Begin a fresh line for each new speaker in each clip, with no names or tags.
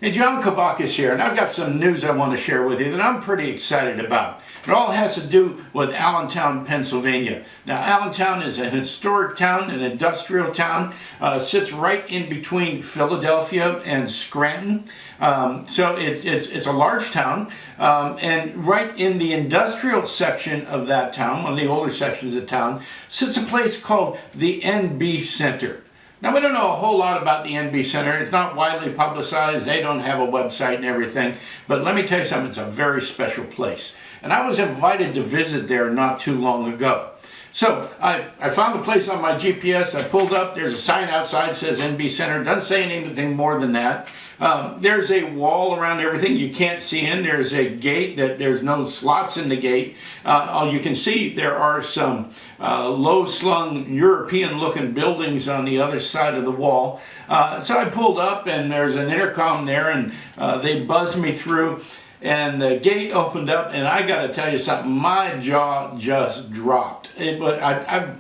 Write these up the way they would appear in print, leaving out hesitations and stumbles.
Hey, John Kavakis here, and I've got some news I want to share with you that I'm pretty excited about. It all has to do with Allentown, Pennsylvania. Now, Allentown is a historic town, an industrial town, sits right in between Philadelphia and Scranton. So it's a large town, and right in the industrial section of that town, one of the older sections of town, sits a place called the NB Center. Now, we don't know a whole lot about the NB Center. It's not widely publicized. They don't have a website and everything. But let me tell you something. It's a very special place. And I was invited to visit there not too long ago. So I found the place on my GPS. I pulled up. There's a sign outside that says NB Center. Doesn't say anything more than that. There's a wall around everything you can't see in. There's a gate that there's no slots in the gate. You can see there are some low-slung European-looking buildings on the other side of the wall. So I pulled up, and there's an intercom there, and they buzzed me through. And the gate opened up, and I got to tell you something. My jaw just dropped. I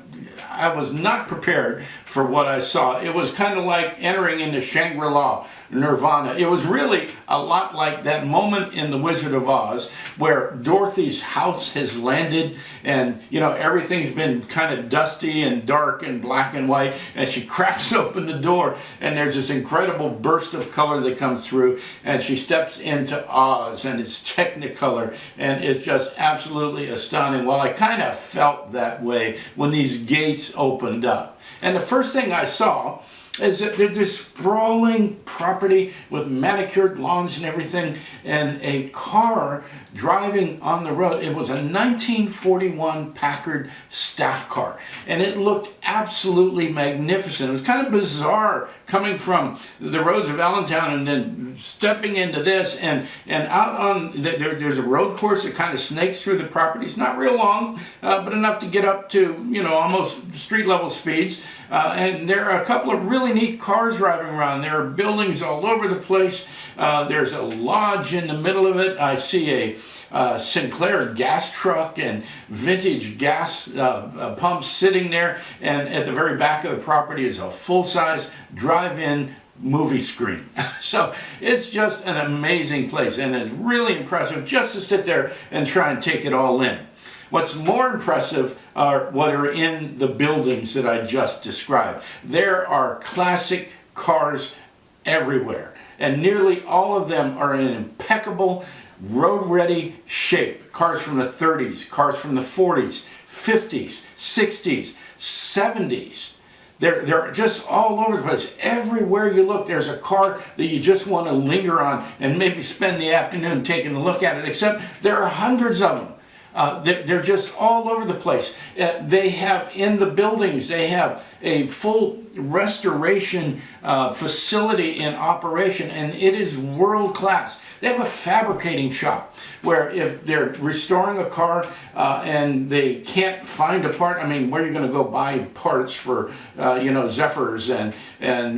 was not prepared for what I saw. It was kind of like entering into Shangri-La, Nirvana. It was really a lot like that moment in The Wizard of Oz where Dorothy's house has landed and, you know, everything's been kind of dusty and dark and black and white, and she cracks open the door and there's this incredible burst of color that comes through, and she steps into Oz, and it's Technicolor, and it's just absolutely astounding. Well, I kind of felt that way when these gates opened up. And the first thing I saw is that there's this sprawling property with manicured lawns and everything, and a car driving on the road. It was a 1941 Packard staff car, and it looked absolutely magnificent. It was kind of bizarre coming from the roads of Allentown and then stepping into this, and out on, there's a road course that kind of snakes through the property. It's not real long, but enough to get up to, you know, almost street level speeds. And there are a couple of really neat cars driving around. There are buildings all over the place. There's a lodge in the middle of it. I see a Sinclair gas truck and vintage gas pumps sitting there. And at the very back of the property is a full-size drive-in movie screen. So it's just an amazing place, and it's really impressive just to sit there and try and take it all in. What's more impressive are what are in the buildings that I just described. There are classic cars everywhere, and nearly all of them are in impeccable, road-ready shape. Cars from the 30s, cars from the 40s, 50s, 60s, 70s. They're just all over the place. Everywhere you look, there's a car that you just want to linger on and maybe spend the afternoon taking a look at it, except there are hundreds of them. They're just all over the place. They have, in the buildings, they have a full restoration facility in operation, and it is world class. They have a fabricating shop where if they're restoring a car and they can't find a part, I mean, where are you going to go buy parts for, you know, Zephyrs and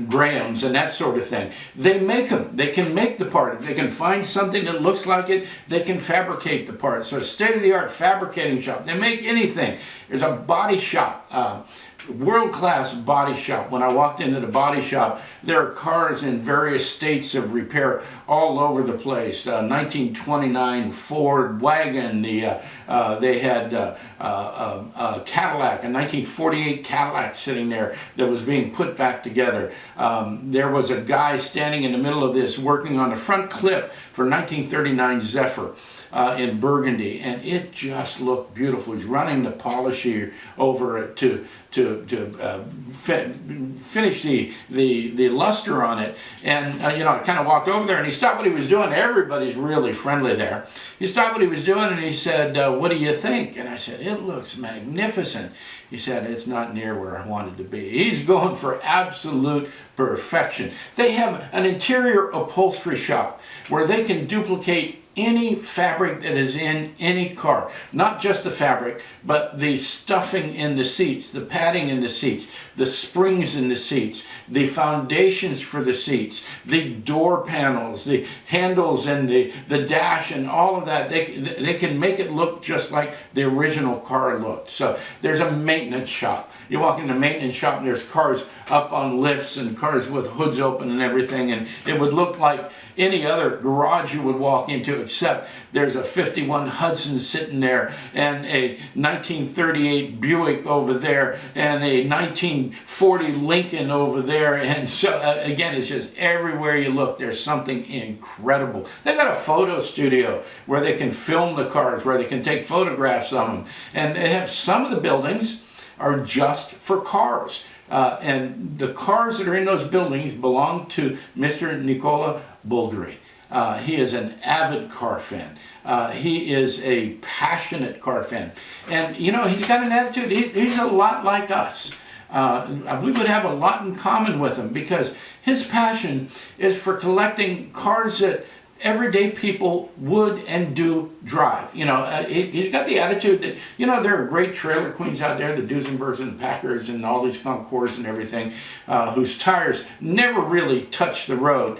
Grahams and that sort of thing? They make them. They can make the part. If they can find something that looks like it, they can fabricate the part. So state-of-the-art fabricating shop. They make anything. There's a body shop. World-class body shop. When I walked into the body shop, there are cars in various states of repair all over the place. 1929 Ford wagon. They had a Cadillac, a 1948 Cadillac sitting there that was being put back together. There was a guy standing in the middle of this working on the front clip for 1939 Zephyr. In Burgundy, and it just looked beautiful. He's running the polisher over it to finish the luster on it. And you know, I kind of walked over there, and he stopped what he was doing. Everybody's really friendly there. He stopped what he was doing, and he said, "What do you think?" And I said, "It looks magnificent." He said, "It's not near where I wanted to be." He's going for absolute perfection. They have an interior upholstery shop where they can duplicate any fabric that is in any car. Not just the fabric, but the stuffing in the seats, the padding in the seats, the springs in the seats, the foundations for the seats, the door panels, the handles and the dash and all of that. They can make it look just like the original car looked. So there's a maintenance shop. You walk in the maintenance shop and there's cars up on lifts and cars with hoods open and everything, and it would look like any other garage you would walk into, except there's a 51 Hudson sitting there and a 1938 Buick over there and a 1940 Lincoln over there. And so again, it's just everywhere you look there's something incredible. They've got a photo studio where they can film the cars, where they can take photographs of them, and they have some of the buildings are just for cars. And the cars that are in those buildings belong to Mr. Nicola Bulgari. He is an avid car fan. He is a passionate car fan. And you know, he's got an attitude, he's a lot like us. We would have a lot in common with him, because his passion is for collecting cars that everyday people would and do drive. You know, he's got the attitude that, you know, there are great trailer queens out there, the Duesenbergs and Packers and all these Concords and everything, whose tires never really touch the road.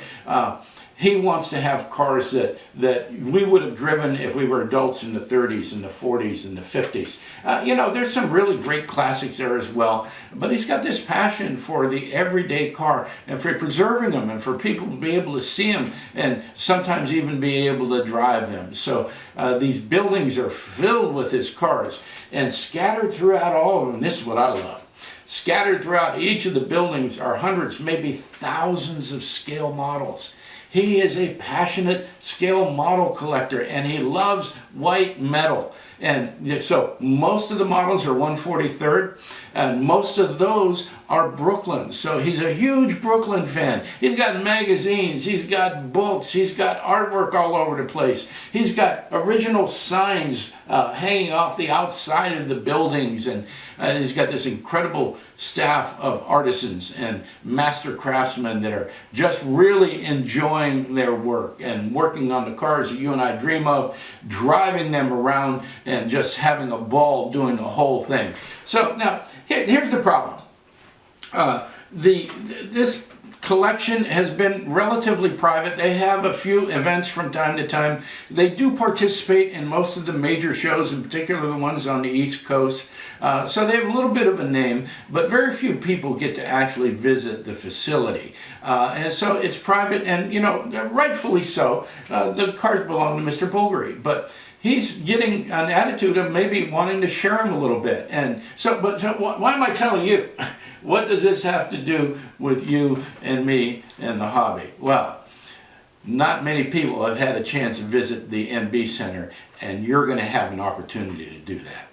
He wants to have cars that we would have driven if we were adults in the 30s and the 40s and the 50s. You know, there's some really great classics there as well, but he's got this passion for the everyday car and for preserving them and for people to be able to see them and sometimes even be able to drive them. So these buildings are filled with his cars, and scattered throughout all of them, this is what I love, scattered throughout each of the buildings are hundreds, maybe thousands of scale models. He is a passionate scale model collector, and he loves white metal. And so most of the models are 143rd, and most of those are Brooklyn. So he's a huge Brooklyn fan. He's got magazines, he's got books, he's got artwork all over the place. He's got original signs hanging off the outside of the buildings, and he's got this incredible staff of artisans and master craftsmen that are just really enjoying their work and working on the cars that you and I dream of, driving them around and just having a ball doing the whole thing. So now, here's the problem. This collection has been relatively private. They have a few events from time to time. They do participate in most of the major shows, in particular the ones on the East Coast. So they have a little bit of a name, but very few people get to actually visit the facility. And so it's private, and you know, rightfully so. The cars belong to Mr. Bulgari, but he's getting an attitude of maybe wanting to share them a little bit. And so, why am I telling you? What does this have to do with you and me and the hobby? Well, not many people have had a chance to visit the NB Center, and you're going to have an opportunity to do that.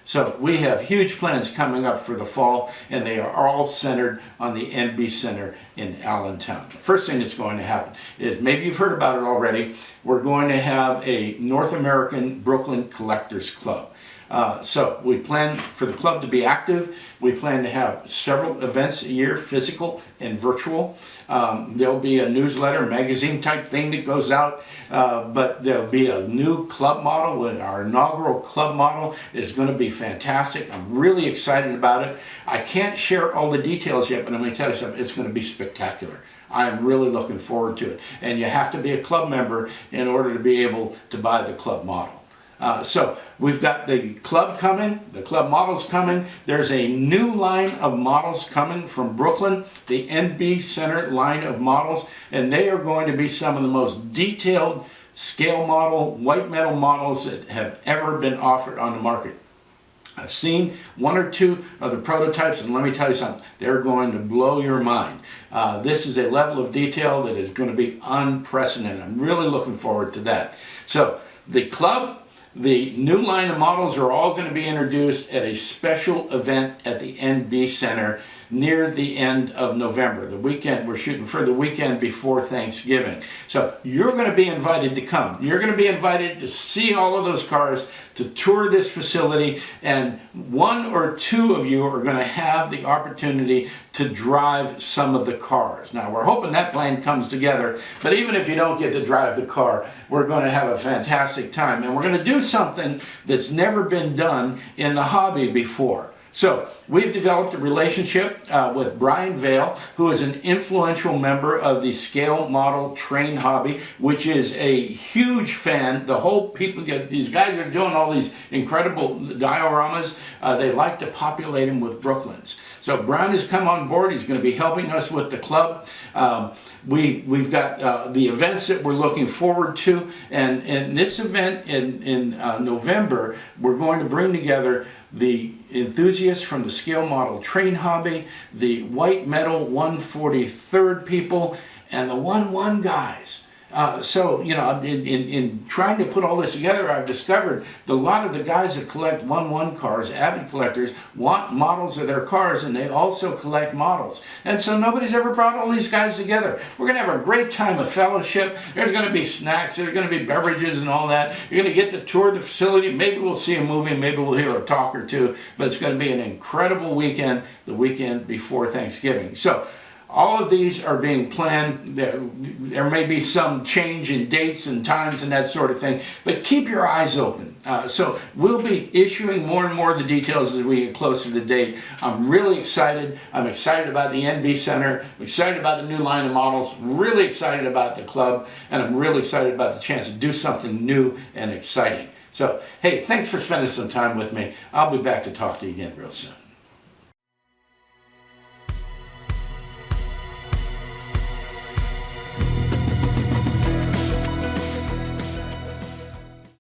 So we have huge plans coming up for the fall, and they are all centered on the NB Center in Allentown. The first thing that's going to happen is, maybe you've heard about it already, we're going to have a North American Brooklyn Collectors Club. So we plan for the club to be active. We plan to have several events a year, physical and virtual. There'll be a newsletter, magazine type thing that goes out, but there'll be a new club model. Our inaugural club model is going to be fantastic. I'm really excited about it. I can't share all the details yet, but I'm going to tell you something, it's going to be spectacular. I am really looking forward to it. And you have to be a club member in order to be able to buy the club model. So we've got the club coming, the club models coming. There's a new line of models coming from Brooklyn, the NB Center line of models, and they are going to be some of the most detailed scale model, white metal models that have ever been offered on the market. I've seen one or two of the prototypes, and let me tell you something, they're going to blow your mind. This is a level of detail that is going to be unprecedented. I'm really looking forward to that. So the club, the new line of models are all going to be introduced at a special event at the NB Center near the end of November. The weekend, we're shooting for the weekend before Thanksgiving. So you're going to be invited to come. You're going to be invited to see all of those cars, to tour this facility, and one or two of you are going to have the opportunity to drive some of the cars. Now, we're hoping that plan comes together, but even if you don't get to drive the car, we're going to have a fantastic time. And we're going to do something that's never been done in the hobby before. So we've developed a relationship with Brian Vale, who is an influential member of the scale model train hobby, which is a huge fan. The whole people, these guys are doing all these incredible dioramas. They like to populate them with Brooklyns. So Brian has come on board. He's going to be helping us with the club. We've got the events that we're looking forward to. And in this event in November, we're going to bring together the enthusiasts from the scale model train hobby, the white metal 143rd people, and the 1-1 guys. So, you know, in trying to put all this together, I've discovered that a lot of the guys that collect 1-1 cars, avid collectors, want models of their cars, and they also collect models. And so nobody's ever brought all these guys together. We're going to have a great time of fellowship. There's going to be snacks, there's going to be beverages and all that. You're going to get to tour the facility. Maybe we'll see a movie, maybe we'll hear a talk or two, but it's going to be an incredible weekend, the weekend before Thanksgiving. So, all of these are being planned. There may be some change in dates and times and that sort of thing, but keep your eyes open. So we'll be issuing more and more of the details as we get closer to date. I'm really excited. I'm excited about the NB Center. I'm excited about the new line of models. Really excited about the club, and I'm really excited about the chance to do something new and exciting. So, hey, thanks for spending some time with me. I'll be back to talk to you again real soon.